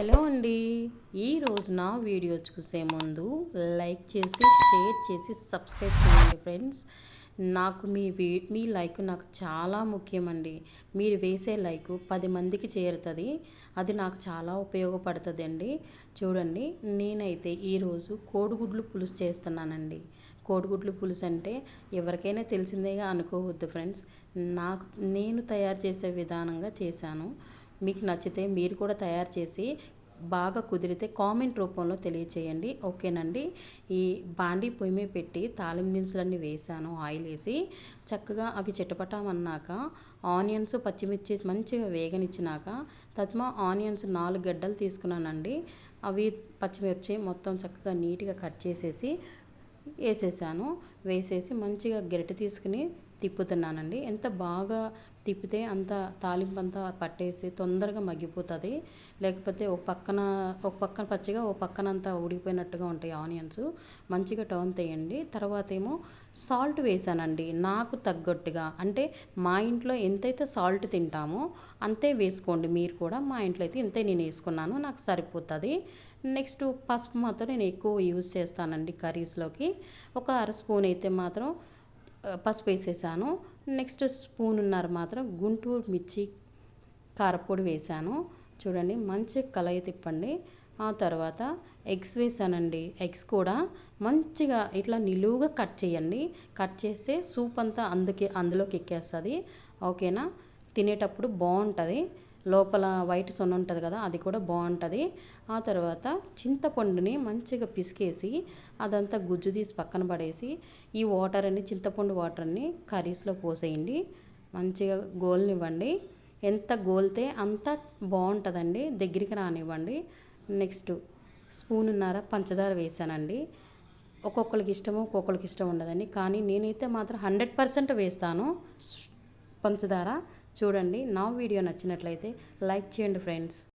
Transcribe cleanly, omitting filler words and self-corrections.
Hello అండి. ఈరోజు నా వీడియో చూసే ముందు లైక్ చేసి షేర్ చేసి సబ్స్క్రైబ్ చేయండి ఫ్రెండ్స్. నాకు మీ లైక్ నాకు చాలా ముఖ్యమండి. మీరు వేసే లైక్ 10 మందికి చేరుతుంది. అది నాకు చాలా ఉపయోగపడుతుంది అండి. చూడండి, నేనైతే ఈరోజు కోడిగుడ్లు పులుసు చేస్తున్నానండి. కోడిగుడ్లు పులుసు అంటే ఎవరికైనా తెలిసిందేగా అనుకోవద్దు ఫ్రెండ్స్. నేను తయారు చేసే విధానంగా చేశాను. మీకు నచ్చితే మీరు కూడా తయారు చేసి బాగా కుదిరితే కామెంట్ రూపంలో తెలియచేయండి, ఓకేనండి. ఈ బాండీ పొయ్యి మీద పెట్టి తాలింపు దినుసులన్నీ వేసాను, ఆయిల్ వేసి చక్కగా అవి చిటపటామన్నాక ఆనియన్స్ పచ్చిమిర్చి మంచిగా వేగనిచ్చినాక ఆనియన్స్ 4 గడ్డలు తీసుకున్నానండి. అవి పచ్చిమిర్చి మొత్తం చక్కగా నీట్గా కట్ చేసేసి వేసేసి మంచిగా గరిటె తీసుకుని తిప్పుతున్నానండి. ఎంత బాగా తిప్పితే అంత తాలింపు అంతా పట్టేసి తొందరగా మగ్గిపోతుంది. లేకపోతే ఒక పక్కన పచ్చిగా ఒక పక్కన అంతా ఉడికిపోయినట్టుగా ఉంటాయి ఆనియన్స్. మంచిగా టర్న్ తీయండి. తర్వాత ఏమో సాల్ట్ వేసానండి, నాకు తగ్గట్టుగా. అంటే మా ఇంట్లో ఎంతైతే సాల్ట్ తింటామో అంతే వేసుకోండి మీరు కూడా. మా ఇంట్లో అయితే ఇంతే నేను వేసుకున్నాను, నాకు సరిపోతుంది. నెక్స్ట్ పసుపు మాత్రం నేను ఎక్కువ యూజ్ చేస్తానండి కర్రీస్లోకి. ఒక అర స్పూన్ అయితే మాత్రం పసుపు వేసేసాను. నెక్స్ట్ స్పూన్నర మాత్రం గుంటూరు మిర్చి కారపొడి వేసాను. చూడండి, మంచి కలయి తిప్పండి. ఆ తర్వాత ఎగ్స్ వేసానండి. ఎగ్స్ కూడా మంచిగా ఇట్లా నిలువుగా కట్ చేయండి. కట్ చేస్తే సూప్ అంతా అందులోకి ఎక్కేస్తుంది, ఓకేనా. తినేటప్పుడు బాగుంటుంది. లోపల వైట్ సొన ఉంటుంది కదా, అది కూడా బాగుంటుంది. ఆ తర్వాత చింతపండుని మంచిగా పిసికేసి అదంతా గుజ్జు తీసి పక్కన పడేసి ఈ చింతపండు వాటర్ని కర్రీస్లో పోసేయండి. మంచిగా గోల్నివ్వండి. ఎంత గోలితే అంత బాగుంటుందండి, దగ్గరికి రానివ్వండి. నెక్స్ట్ స్పూన్నర పంచదార వేసానండి. ఒక్కొక్కరికి ఇష్టమో ఒక్కొక్కరికి ఇష్టం ఉండదండి, కానీ నేనైతే మాత్రం 100% వేస్తాను పంచదార. చూడండి, నా వీడియో నచ్చినట్లయితే లైక్ చేయండి ఫ్రెండ్స్.